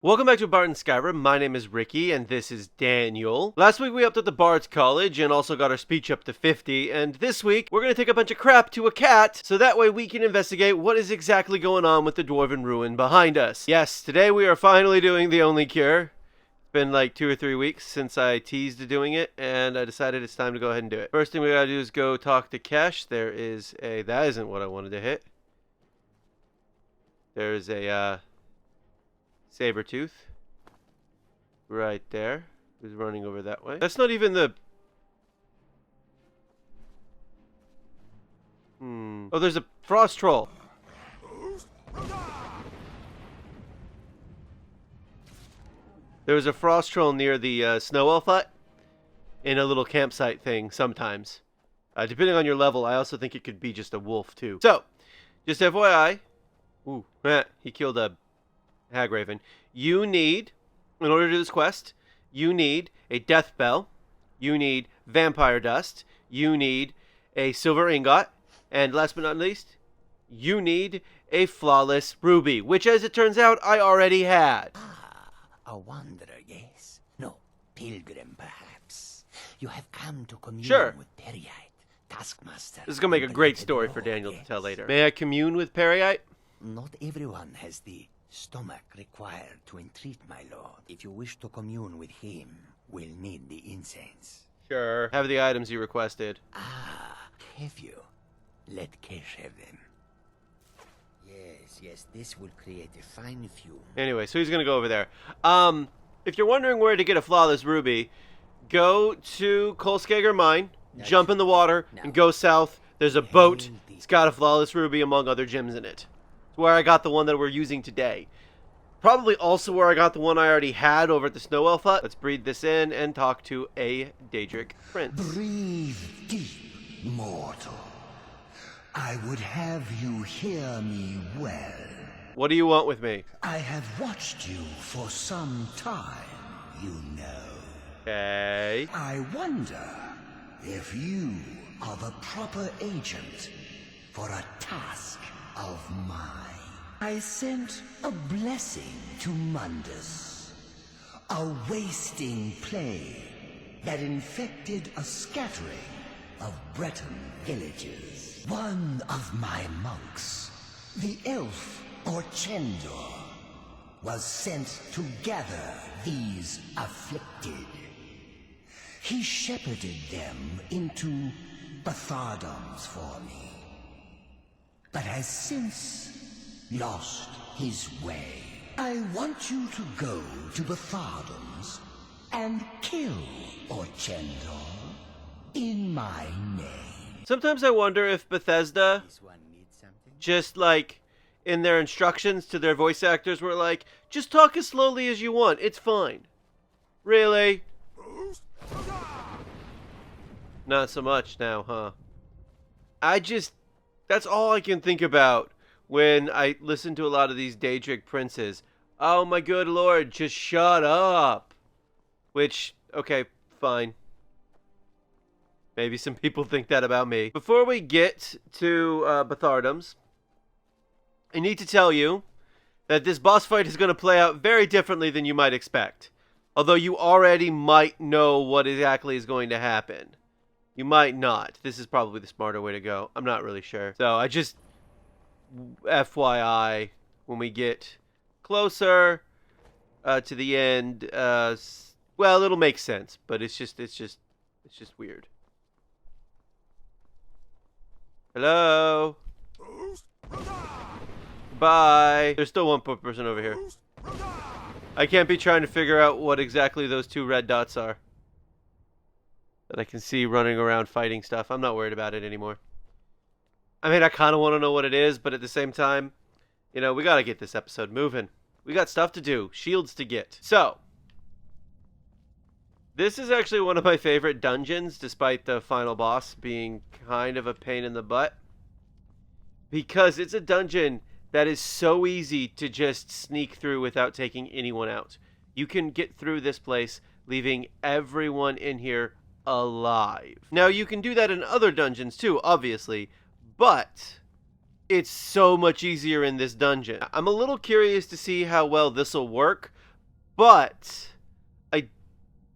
Welcome back to Bard in Skyrim. My name is Ricky, and this is Daniel. Last week we upped at the Bard's College and also got our speech up to 50, and this week we're going to take a bunch of crap to a cat, so that way we can investigate what is exactly going on with the Dwarven Ruin behind us. Yes, today we are finally doing the only cure. It's been like 2 or 3 weeks since I teased doing it, and I decided it's time to go ahead and do it. First thing we gotta do is go talk to Kesh. That isn't what I wanted to hit. There's a, Sabertooth. Right there. Who's running over that way? That's not even the... Oh, there's a frost troll. There was a frost troll near the snow elf hut in a little campsite thing sometimes. Depending on your level, I also think it could be just a wolf too. So, just FYI. Ooh, he killed a hag raven. You need, in order to do this quest, you need a death bell, you need vampire dust, you need a silver ingot, and last but not least, you need a flawless ruby, which as it turns out, I already had. Ah, a wanderer, yes. No, pilgrim, perhaps. You have come to commune with Peryite, taskmaster. This is going to make a great story for Daniel to tell later. May I commune with Peryite? Not everyone has the stomach required to entreat my lord. If you wish to commune with him, we'll need the incense. Sure. Have the items you requested. Ah, have you? Let Kesh have them. Yes, this will create a fine fume. Anyway, so he's gonna go over there. If you're wondering where to get a flawless ruby, go to Kolskager Mine, jump in the water, and go south. There's a boat. It's got a flawless ruby among other gems in it. Where I got the one that we're using today. Probably also where I got the one I already had over at the Snow Elf Hut. Let's breathe this in and talk to a Daedric Prince. Breathe deep, mortal. I would have you hear me well. What do you want with me? I have watched you for some time, you know. Okay. I wonder if you are the proper agent for a task of mine. I sent a blessing to Mundus, a wasting plague that infected a scattering of Breton villages. One of my monks, the elf Orchendor, was sent to gather these afflicted. He shepherded them into Bthardamz for me, but has since lost his way. I want you to go to Bthardamz and kill Orchendor in my name. Sometimes I wonder if Bethesda just like in their instructions to their voice actors were like, just talk as slowly as you want, it's fine. Really? Not so much now, huh? That's all I can think about when I listen to a lot of these Daedric Princes. Oh my good lord, just shut up. Which, okay, fine. Maybe some people think that about me. Before we get to Bthardamz, I need to tell you that this boss fight is going to play out very differently than you might expect. Although you already might know what exactly is going to happen. You might not. This is probably the smarter way to go. I'm not really sure. So I just, FYI, when we get closer to the end, well, it'll make sense, but it's just weird. Hello. Bye. There's still one person over here. I can't be trying to figure out what exactly those two red dots are that I can see running around fighting stuff. I'm not worried about it anymore. I mean, I kind of want to know what it is, but at the same time, you know, we got to get this episode moving. We got stuff to do, shields to get. So, this is actually one of my favorite dungeons, despite the final boss being kind of a pain in the butt. Because it's a dungeon that is so easy to just sneak through without taking anyone out. You can get through this place, leaving everyone in here alive. Now, you can do that in other dungeons too, obviously, but it's so much easier in this dungeon. I'm a little curious to see how well this will work, But I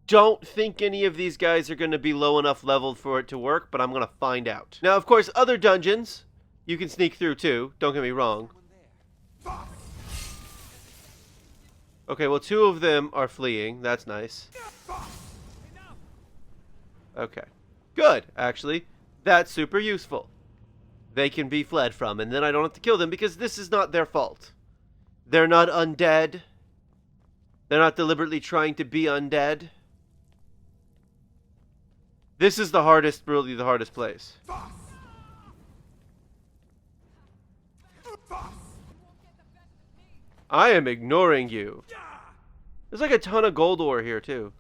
don't think any of these guys are going to be low enough leveled for it to work, but I'm going to find out. Now, of course, other dungeons you can sneak through too. Don't get me wrong. Okay, well, 2 of them are fleeing. That's nice. Okay. Good, actually. That's super useful. They can be fled from, and then I don't have to kill them because this is not their fault. They're not undead. They're not deliberately trying to be undead. This is the hardest, really the hardest place. I am ignoring you. There's like a ton of gold ore here, too.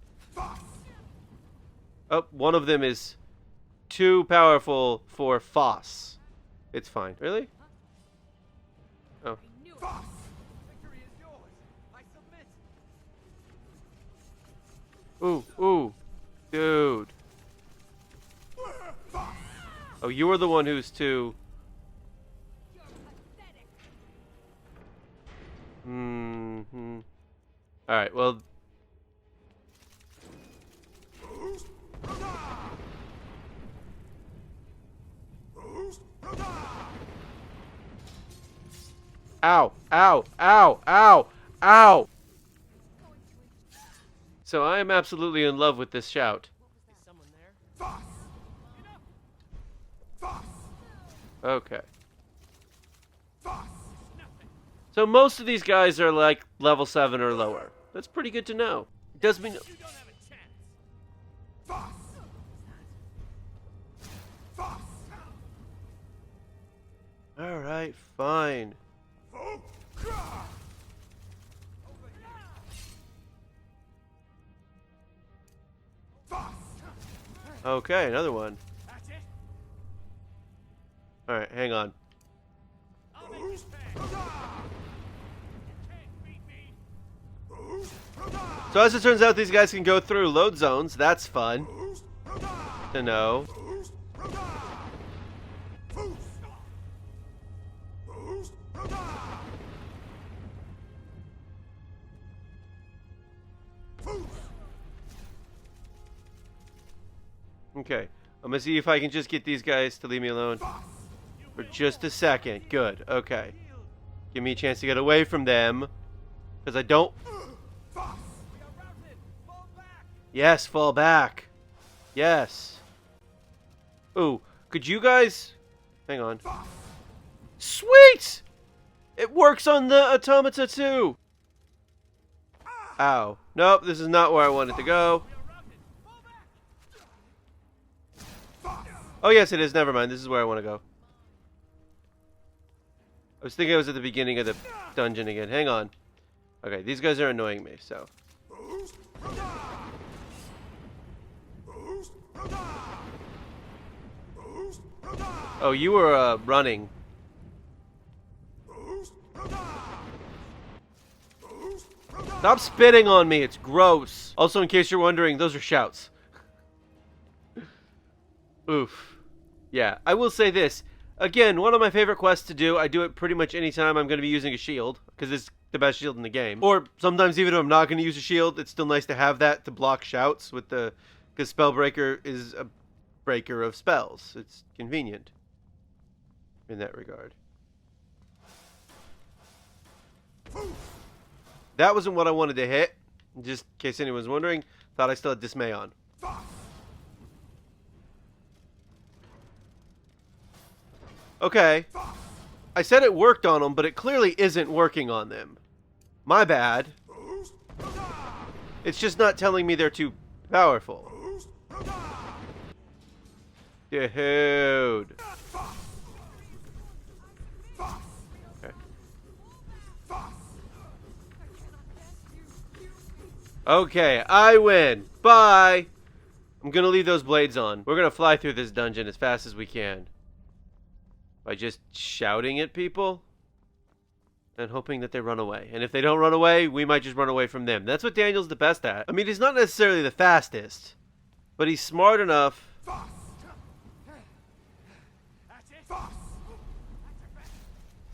Oh, one of them is too powerful for Foss. It's fine. Really? Oh. Ooh, ooh. Dude. Oh, you were the one who's too... Mm-hmm. Alright, well... Ow! Ow! Ow! Ow! Ow! So I am absolutely in love with this shout. Is someone there? Okay. So most of these guys are like level 7 or lower. That's pretty good to know. It does mean... You don't have a chance. Alright, fine. Okay, another one. That's it. Alright, hang on. I'll make this pay. You can't beat me. So as it turns out, these guys can go through load zones. That's fun to know. Okay, I'm gonna see if I can just get these guys to leave me alone for just a second. Good, okay. Give me a chance to get away from them, because I don't... Yes, fall back. Yes. Ooh, could you guys... Hang on. Sweet! It works on the automata too! Ow. Nope, this is not where I wanted to go. Oh yes, it is. Never mind. This is where I want to go. I was thinking I was at the beginning of the dungeon again. Hang on. Okay, these guys are annoying me, so... Oh, you were, running. Stop spitting on me, it's gross. Also, in case you're wondering, those are shouts. Oof. Yeah, I will say this. Again, one of my favorite quests to do. I do it pretty much anytime I'm going to be using a shield, because it's the best shield in the game. Or sometimes even if I'm not going to use a shield, it's still nice to have that to block shouts with the... Because Spellbreaker is a breaker of spells. It's convenient in that regard. That wasn't what I wanted to hit. Just in case anyone's wondering. Thought I still had Dismay on. Okay. I said it worked on them, but it clearly isn't working on them. My bad. It's just not telling me they're too powerful. Dude. Okay. Okay, I win. Bye. I'm gonna leave those blades on. We're gonna fly through this dungeon as fast as we can. By just shouting at people and hoping that they run away. And if they don't run away, we might just run away from them. That's what Daniel's the best at. I mean, he's not necessarily the fastest, but he's smart enough.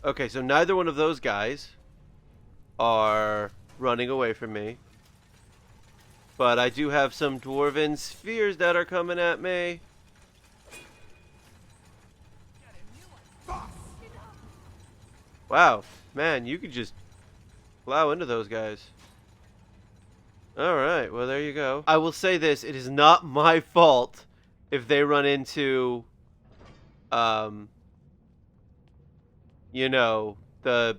Okay, so neither one of those guys are running away from me. But I do have some dwarven spheres that are coming at me. Wow, man, you could just plow into those guys. Alright, well there you go. I will say this, it is not my fault if they run into, you know, the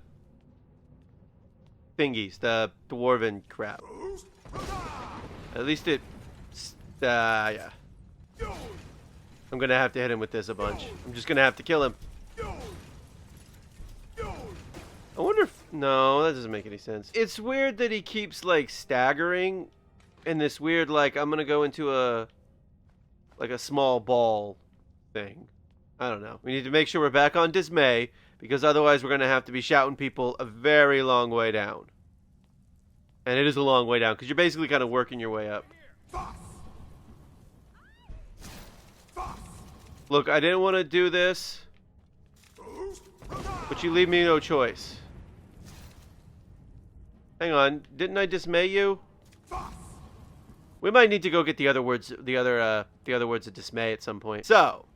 thingies, the dwarven crap. At least it, yeah. I'm gonna have to hit him with this a bunch. I'm just gonna have to kill him. I wonder if... No, that doesn't make any sense. It's weird that he keeps, like, staggering in this weird, like, I'm gonna go into a... like a small ball thing. I don't know. We need to make sure we're back on Dismay, because otherwise we're gonna have to be shouting people a very long way down. And it is a long way down, because you're basically kind of working your way up. Look, I didn't want to do this, but you leave me no choice. Hang on, didn't I dismay you? We might need to go get the other words, the other words of dismay at some point. So,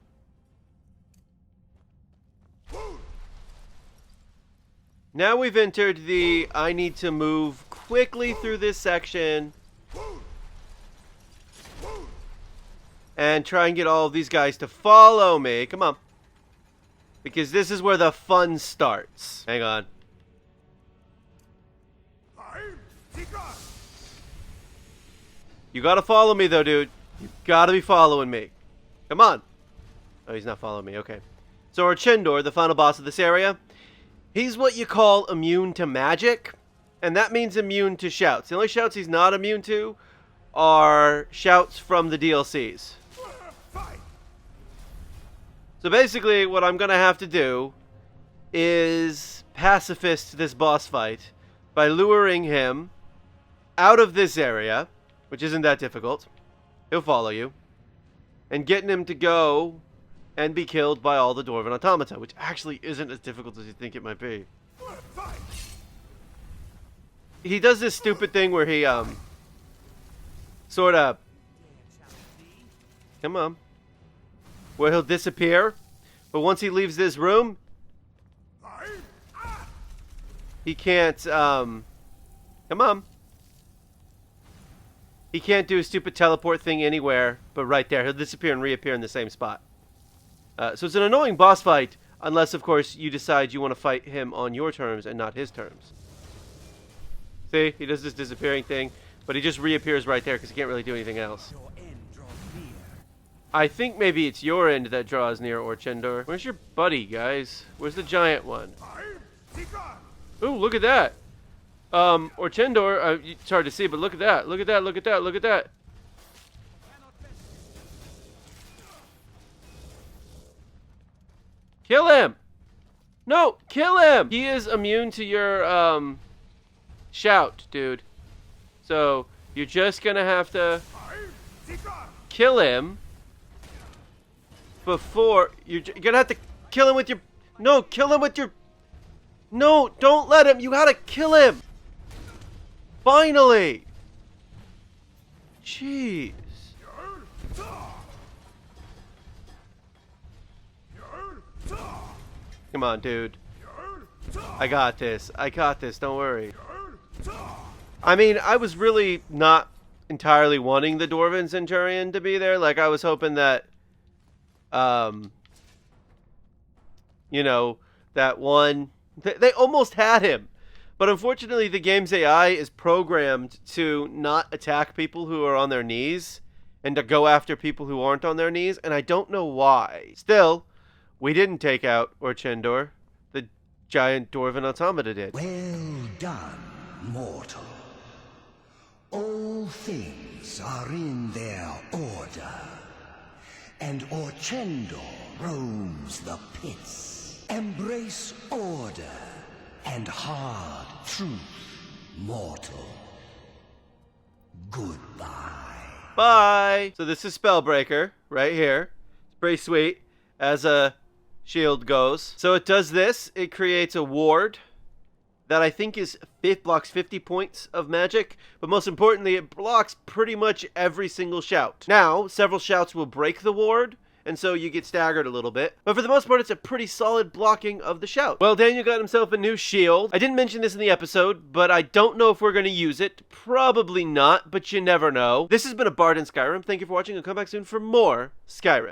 now we've entered the I need to move quickly through this section and try and get all of these guys to follow me. Come on. Because this is where the fun starts. Hang on. You gotta follow me though, dude. You gotta be following me. Come on. Oh, he's not following me. Okay. So Orchendor, the final boss of this area, he's what you call immune to magic. And that means immune to shouts. The only shouts he's not immune to are shouts from the DLCs. So basically, what I'm gonna have to do is pacifist this boss fight by luring him out of this area, which isn't that difficult. He'll follow you. And getting him to go and be killed by all the dwarven automata, which actually isn't as difficult as you think it might be. He does this stupid thing where he, sort of... Come on. Where he'll disappear, but once he leaves this room, he can't, come on. He can't do a stupid teleport thing anywhere, but right there. He'll disappear and reappear in the same spot. So it's an annoying boss fight, unless, of course, you decide you want to fight him on your terms and not his terms. See? He does this disappearing thing, but he just reappears right there because he can't really do anything else. I think maybe it's your end that draws near, Orchendor. Where's your buddy, guys? Where's the giant one? Ooh, look at that. Orchendor, it's hard to see, but look at that. Look at that, look at that, look at that. Kill him! No, kill him! He is immune to your, shout, dude. So, you're just gonna have to kill him before... You're gonna have to kill him with your... No, kill him with your... No, don't let him! You gotta kill him! Finally! Jeez. Come on, dude. I got this. I got this. Don't worry. I mean, I was really not entirely wanting the Dwarven Centurion to be there. Like, I was hoping that, you know, that one... They almost had him. But unfortunately, the game's AI is programmed to not attack people who are on their knees and to go after people who aren't on their knees, and I don't know why. Still, we didn't take out Orchendor. The giant dwarven automata did. Well done, mortal. All things are in their order, and Orchendor roams the pits. Embrace order and hard truth, mortal. Goodbye. Bye! So this is Spellbreaker, right here. It's pretty sweet, as a shield goes. So it does this. It creates a ward that I think blocks 50 points of magic, but most importantly, it blocks pretty much every single shout. Now, several shouts will break the ward, and so you get staggered a little bit. But for the most part, it's a pretty solid blocking of the shout. Well, Daniel got himself a new shield. I didn't mention this in the episode, but I don't know if we're going to use it. Probably not, but you never know. This has been a Bard in Skyrim. Thank you for watching, and come back soon for more Skyrim.